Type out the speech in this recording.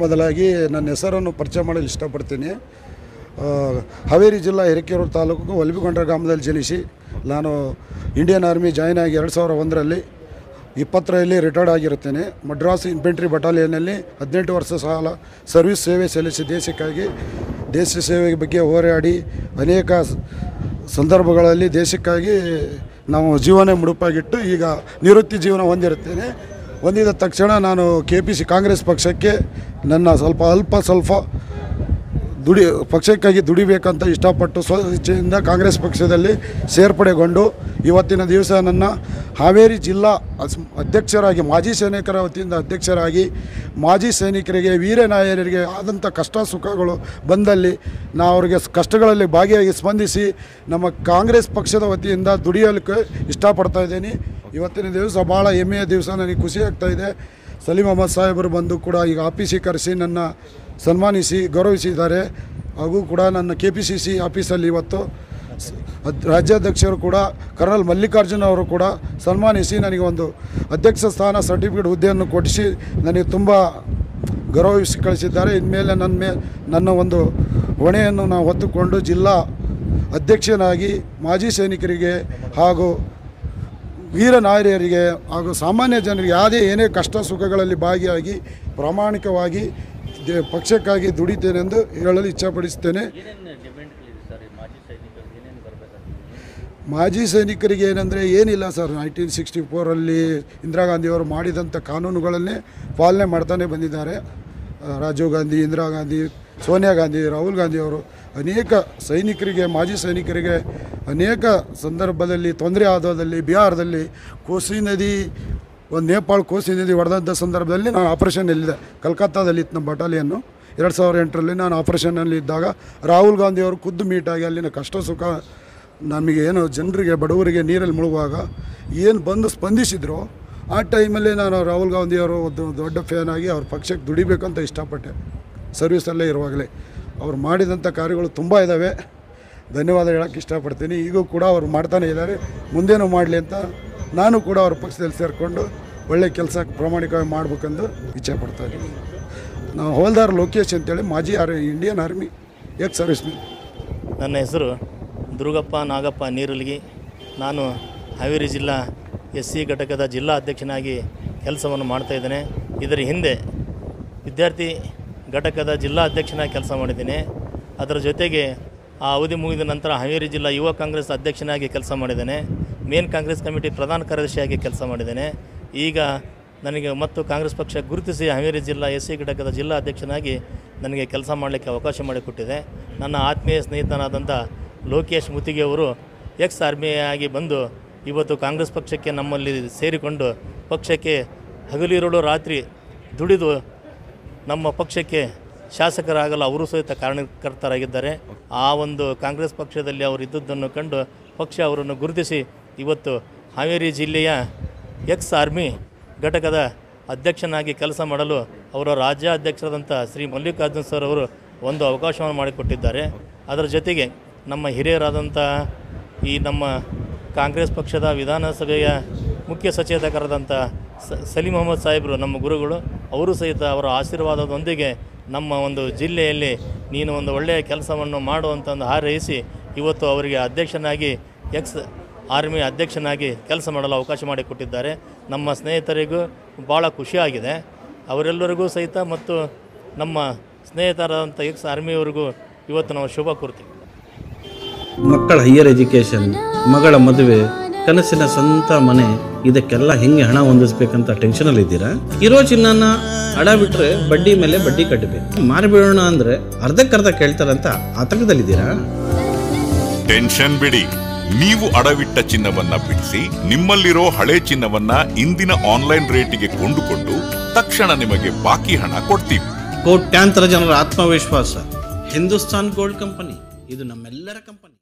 ಮೊದಲಾಗಿ ನನ್ನ ಹೆಸರನ್ನು ಪರಿಚಯ ಮಾಡಲು ಇಷ್ಟಪಡ್ತೀನಿ. ಹಾವೇರಿ ಜಿಲ್ಲಾ ಹಿರೇಕೆರೂರು ತಾಲೂಕು ಒಲಿಬಿಕೊಂಡ್ರ ಗ್ರಾಮದಲ್ಲಿ ಜನಿಸಿ ನಾನು ಇಂಡಿಯನ್ ಆರ್ಮಿ ಜಾಯ್ನ್ ಆಗಿ 2001ರಲ್ಲಿ 20ರಲ್ಲಿ ರಿಟೈರ್ಡ್ ಆಗಿರುತ್ತೇನೆ. ಮಡ್ರಾಸ್ ಇನ್ಫೆಂಟ್ರಿ ಬಟಾಲಿಯನ್ನಲ್ಲಿ 18 ವರ್ಷ ಕಾಲ ಸರ್ವಿಸ್ ಸೇವೆ ಸಲ್ಲಿಸಿ ದೇಶ ಸೇವೆ ಬಗ್ಗೆ ಹೋರಾಡಿ ಅನೇಕ ಸಂದರ್ಭಗಳಲ್ಲಿ ದೇಶಕ್ಕಾಗಿ ನಾವು ಜೀವನ ಮುಡುಪಾಗಿಟ್ಟು ಈಗ ನಿವೃತ್ತಿ ಜೀವನ ಹೊಂದಿದ ತಕ್ಷಣ ನಾನು KPC ಕಾಂಗ್ರೆಸ್ ಪಕ್ಷಕ್ಕೆ ನನ್ನ ಸ್ವಲ್ಪ ಪಕ್ಷಕ್ಕಾಗಿ ದುಡಿಬೇಕಂತ ಇಷ್ಟಪಟ್ಟು ಇಚ್ಛೆಯಿಂದ ಕಾಂಗ್ರೆಸ್ ಪಕ್ಷದಲ್ಲಿ ಸೇರ್ಪಡೆಗೊಂಡು ಇವತ್ತಿನ ದಿವಸ ನನ್ನ ಹಾವೇರಿ ಜಿಲ್ಲಾ ಅಧ್ಯಕ್ಷರಾಗಿ ಮಾಜಿ ಸೈನಿಕರ ವತಿಯಿಂದ ಅಧ್ಯಕ್ಷರಾಗಿ ಮಾಜಿ ಸೈನಿಕರಿಗೆ ವೀರನಾಯಕರಿಗೆ ಆದಂಥ ಕಷ್ಟ ಸುಖಗಳು ಬಂದಲ್ಲಿ ನಾವು ಅವರಿಗೆ ಕಷ್ಟಗಳಲ್ಲಿ ಭಾಗಿಯಾಗಿ ಸ್ಪಂದಿಸಿ ನಮ್ಮ ಕಾಂಗ್ರೆಸ್ ಪಕ್ಷದ ವತಿಯಿಂದ ದುಡಿಯಲಿಕ್ಕೆ ಇಷ್ಟಪಡ್ತಾ ಇದ್ದೀನಿ. ಇವತ್ತಿನ ದಿವಸ ಭಾಳ ಹೆಮ್ಮೆಯ ದಿವಸ, ನನಗೆ ಖುಷಿ ಆಗ್ತಾಯಿದೆ. ಸಲೀಂ ಅಹಮದ್ ಸಾಹೇಬರು ಬಂದು ಕೂಡ ಈಗ ಆಫೀಸಿಗೆ ಕರೆಸಿ ನನ್ನ ಸನ್ಮಾನಿಸಿ ಗೌರವಿಸಿದ್ದಾರೆ. ಹಾಗೂ ಕೂಡ ನನ್ನ KPCC ಆಫೀಸಲ್ಲಿ ಇವತ್ತು ರಾಜ್ಯಾಧ್ಯಕ್ಷರು ಕೂಡ ಕರ್ನಲ್ ಮಲ್ಲಿಕಾರ್ಜುನ್ ಅವರು ಕೂಡ ಸನ್ಮಾನಿಸಿ ನನಗೆ ಒಂದು ಅಧ್ಯಕ್ಷ ಸ್ಥಾನ ಸರ್ಟಿಫಿಕೇಟ್ ಹುದ್ದೆಯನ್ನು ಕೊಡಿಸಿ ನನಗೆ ತುಂಬ ಗೌರವಿಸಿ ಕಳಿಸಿದ್ದಾರೆ. ಇನ್ಮೇಲೆ ನನ್ನ ಒಂದು ಹೊಣೆಯನ್ನು ನಾವು ಹೊತ್ತುಕೊಂಡು ಜಿಲ್ಲಾ ಅಧ್ಯಕ್ಷನಾಗಿ ಮಾಜಿ ಸೈನಿಕರಿಗೆ ಹಾಗೂ ವೀರ ನಾಯಕರಿಗೆ ಹಾಗೂ ಸಾಮಾನ್ಯ ಜನರಿಗೆ ಏನೇ ಕಷ್ಟ ಸುಖಗಳಲ್ಲಿ ಭಾಗಿಯಾಗಿ ಪ್ರಾಮಾಣಿಕವಾಗಿ ಪಕ್ಷಕ್ಕಾಗಿ ದುಡಿತೇನೆಂದು ಹೇಳಲು ಇಚ್ಛಪಡಿಸುತ್ತೇನೆ. ಮಾಜಿ ಸೈನಿಕರಿಗೆ ಏನಂದರೆ ಏನಿಲ್ಲ ಸರ್, 1964ರಲ್ಲಿ ಇಂದಿರಾ ಗಾಂಧಿಯವರು ಮಾಡಿದಂಥ ಕಾನೂನುಗಳನ್ನೇ ಪಾಲನೆ ಮಾಡ್ತಾನೆ ಬಂದಿದ್ದಾರೆ. ರಾಜೀವ್ ಗಾಂಧಿ, ಇಂದಿರಾ ಗಾಂಧಿ, ಸೋನಿಯಾ ಗಾಂಧಿ, ರಾಹುಲ್ ಗಾಂಧಿಯವರು ಅನೇಕ ಸೈನಿಕರಿಗೆ, ಮಾಜಿ ಸೈನಿಕರಿಗೆ ಅನೇಕ ಸಂದರ್ಭದಲ್ಲಿ ತೊಂದರೆ ಆದದಲ್ಲಿ ಬಿಹಾರದಲ್ಲಿ ಕೋಸಿ ನದಿ ನೇಪಾಳ ಕೋಸಿ ನದಿ ಹೊಡೆದಂಥ ಸಂದರ್ಭದಲ್ಲಿ ನಾನು ಆಪರೇಷನ್ನಲ್ಲಿದ್ದೆ. ಕಲ್ಕತ್ತಾದಲ್ಲಿ ಇತ್ತು ನಮ್ಮ ಬಟಾಲಿಯನ್ನು. 2008ರಲ್ಲಿ ನಾನು ಆಪರೇಷನ್ನಲ್ಲಿ ಇದ್ದಾಗ ರಾಹುಲ್ ಗಾಂಧಿಯವರು ಖುದ್ದು ಮೀಟಾಗಿ ಅಲ್ಲಿನ ಕಷ್ಟ ಸುಖ ನಮಗೆ ಏನು ಜನರಿಗೆ ಬಡವರಿಗೆ ನೀರಲ್ಲಿ ಮುಳುಗುವಾಗ ಏನು ಬಂದು ಸ್ಪಂದಿಸಿದ್ರು ಆ ಟೈಮಲ್ಲಿ ನಾನು ರಾಹುಲ್ ಗಾಂಧಿಯವರು ಒಂದು ದೊಡ್ಡ ಫ್ಯಾನ್ ಆಗಿ ಅವ್ರ ಪಕ್ಷಕ್ಕೆ ದುಡಿಬೇಕಂತ ಇಷ್ಟಪಟ್ಟೆ. ಸರ್ವಿಸಲ್ಲೇ ಇರುವಾಗಲೇ ಅವ್ರು ಮಾಡಿದಂಥ ಕಾರ್ಯಗಳು ತುಂಬ ಇದ್ದಾವೆ. ಧನ್ಯವಾದ ಹೇಳೋಕ್ಕೆ ಇಷ್ಟಪಡ್ತೀನಿ. ಈಗೂ ಕೂಡ ಅವರು ಮಾಡ್ತಾನೆ ಇದ್ದಾರೆ, ಮುಂದೇನೂ ಮಾಡಲಿ ಅಂತ ನಾನು ಕೂಡ ಅವ್ರ ಪಕ್ಷದಲ್ಲಿ ಸೇರಿಕೊಂಡು ಒಳ್ಳೆ ಕೆಲಸ ಪ್ರಾಮಾಣಿಕವಾಗಿ ಮಾಡಬೇಕೆಂದು ಇಚ್ಛೆ ಪಡ್ತಾಯಿದ್ದೀನಿ. ನಾವು ಹವಲ್ದಾರ್ ಲೋಕೇಶ್ ಅಂತೇಳಿ ಮಾಜಿ ಇಂಡಿಯನ್ ಆರ್ಮಿ ಎಕ್ಸ್ ಸರ್ವಿಸ್ಮೆನ್. ನನ್ನ ಹೆಸರು ದುರ್ಗಪ್ಪ ನಾಗಪ್ಪ ನೀರಲ್ಗಿ. ನಾನು ಹಾವೇರಿ ಜಿಲ್ಲಾ SC ಘಟಕದ ಜಿಲ್ಲಾ ಅಧ್ಯಕ್ಷನಾಗಿ ಕೆಲಸವನ್ನು ಮಾಡ್ತಾಯಿದ್ದೇನೆ. ಇದರ ಹಿಂದೆ ವಿದ್ಯಾರ್ಥಿ ಘಟಕದ ಜಿಲ್ಲಾ ಅಧ್ಯಕ್ಷನಾಗಿ ಕೆಲಸ ಮಾಡಿದ್ದೇನೆ. ಅದರ ಜೊತೆಗೆ ಆ ಅವಧಿ ಮುಗಿದ ನಂತರ ಹಾವೇರಿ ಜಿಲ್ಲಾ ಯುವ ಕಾಂಗ್ರೆಸ್ ಅಧ್ಯಕ್ಷನಾಗಿ ಕೆಲಸ ಮಾಡಿದ್ದೇನೆ. ಮೇನ್ ಕಾಂಗ್ರೆಸ್ ಕಮಿಟಿ ಪ್ರಧಾನ ಕಾರ್ಯದರ್ಶಿಯಾಗಿ ಕೆಲಸ ಮಾಡಿದ್ದೇನೆ. ಈಗ ನನಗೆ ಮತ್ತು ಕಾಂಗ್ರೆಸ್ ಪಕ್ಷ ಗುರುತಿಸಿ ಹಾವೇರಿ ಜಿಲ್ಲಾ SC ಘಟಕದ ಜಿಲ್ಲಾ ಅಧ್ಯಕ್ಷನಾಗಿ ನನಗೆ ಕೆಲಸ ಮಾಡಲಿಕ್ಕೆ ಅವಕಾಶ ಮಾಡಿಕೊಟ್ಟಿದೆ. ನನ್ನ ಆತ್ಮೀಯ ಸ್ನೇಹಿತನಾದಂಥ ಲೋಕೇಶ್ ಮುತ್ತಿಗೆಯವರು ಎಕ್ಸ್ ಆರ್ಮಿಯಾಗಿ ಬಂದು ಇವತ್ತು ಕಾಂಗ್ರೆಸ್ ಪಕ್ಷಕ್ಕೆ ನಮ್ಮಲ್ಲಿ ಸೇರಿಕೊಂಡು ಪಕ್ಷಕ್ಕೆ ಹಗಲಿರುಳು ರಾತ್ರಿ ದುಡಿದು ನಮ್ಮ ಪಕ್ಷಕ್ಕೆ ಶಾಸಕರಾಗಲು ಅವರು ಸಹಿತ ಕಾರಣಕರ್ತರಾಗಿದ್ದಾರೆ. ಆ ಒಂದು ಕಾಂಗ್ರೆಸ್ ಪಕ್ಷದಲ್ಲಿ ಅವರು ಇದ್ದದ್ದನ್ನು ಕಂಡು ಪಕ್ಷ ಅವರನ್ನು ಗುರುತಿಸಿ ಇವತ್ತು ಹಾವೇರಿ ಜಿಲ್ಲೆಯ ಎಕ್ಸ್ ಆರ್ಮಿ ಘಟಕದ ಅಧ್ಯಕ್ಷನಾಗಿ ಕೆಲಸ ಮಾಡಲು ಅವರ ರಾಜ್ಯಾಧ್ಯಕ್ಷರಾದಂಥ ಶ್ರೀ ಮಲ್ಲಿಕಾರ್ಜುನ್ ಸರ್ ಅವರು ಒಂದು ಅವಕಾಶವನ್ನು ಮಾಡಿಕೊಟ್ಟಿದ್ದಾರೆ. ಅದರ ಜೊತೆಗೆ ನಮ್ಮ ಹಿರಿಯರಾದಂಥ ಈ ನಮ್ಮ ಕಾಂಗ್ರೆಸ್ ಪಕ್ಷದ ವಿಧಾನಸಭೆಯ ಮುಖ್ಯ ಸಚೇತಕರಾದಂಥ ಸಲೀಂ ಅಹಮದ್ ಸಾಹೇಬರು ನಮ್ಮ ಗುರುಗಳು, ಅವರು ಸಹಿತ ಅವರ ಆಶೀರ್ವಾದದೊಂದಿಗೆ ನಮ್ಮ ಒಂದು ಜಿಲ್ಲೆಯಲ್ಲಿ ನೀನು ಒಂದು ಒಳ್ಳೆಯ ಕೆಲಸವನ್ನು ಮಾಡುವಂತಂದು ಹಾರೈಸಿ ಇವತ್ತು ಅವರಿಗೆ ಅಧ್ಯಕ್ಷನಾಗಿ ಎಕ್ಸ್ ಆರ್ಮಿ ಅಧ್ಯಕ್ಷನಾಗಿ ಕೆಲಸ ಮಾಡಲು ಅವಕಾಶ ಮಾಡಿಕೊಟ್ಟಿದ್ದಾರೆ. ನಮ್ಮ ಸ್ನೇಹಿತರಿಗೂ ಭಾಳ ಖುಷಿಯಾಗಿದೆ. ಅವರೆಲ್ಲರಿಗೂ ಸಹಿತ ಮತ್ತು ನಮ್ಮ ಸ್ನೇಹಿತರಾದಂಥ ಎಕ್ಸ್ ಆರ್ಮಿಯವರಿಗೂ ಇವತ್ತು ನಾವು ಶುಭ ಕೋರ್ತೀವಿ. ಮಕ್ಕಳ ಹೈಯರ್ ಎಜುಕೇಷನ್, ಮಗಳ ಮದುವೆ, ಕನಸಿನ ಸ್ವಂತ ಮನೆ, ಇದಕ್ಕೆಲ್ಲ ಹೆಂಗೆ ಹಣ ಹೊಂದಿಸ್ಬೇಕಂತ ಟೆನ್ಷನಲ್ಲಿ ಇದ್ದೀರಾ? ಇರೋ ಚಿನ್ನನ ಅಡ ಬಿಟ್ರೆ ಬಡ್ಡಿ ಮೇಲೆ ಬಡ್ಡಿ ಕಟ್ಟಬೇಕು. ಮಾರಿಬಿಡೋಣ ಅಂದ್ರೆ ಅರ್ಧಕ್ಕರ್ಧ ಕೇಳ್ತಾರಂತ ಆತಂಕದಲ್ಲಿದ್ದೀರಾ? ಟೆನ್ಷನ್ ಬಿಡಿ, ನೀವು ಅಡವಿಟ್ಟ ಚಿನ್ನವನ್ನ ಬಿಡಿಸಿ ನಿಮ್ಮಲ್ಲಿರೋ ಹಳೆ ಚಿನ್ನವನ್ನ ಇಂದಿನ ಆನ್ಲೈನ್ ರೇಟಿಗೆ ಕೊಂಡುಕೊಂಡು ತಕ್ಷಣ ನಿಮಗೆ ಬಾಕಿ ಹಣ ಕೊಡ್ತೀವಿ. ಕೋಟ್ಯಾಂತರ ಜನರ ಆತ್ಮವಿಶ್ವಾಸ ಹಿಂದೂಸ್ತಾನ್ ಗೋಲ್ಡ್ ಕಂಪನಿ, ಇದು ನಮ್ಮೆಲ್ಲರ ಕಂಪನಿ.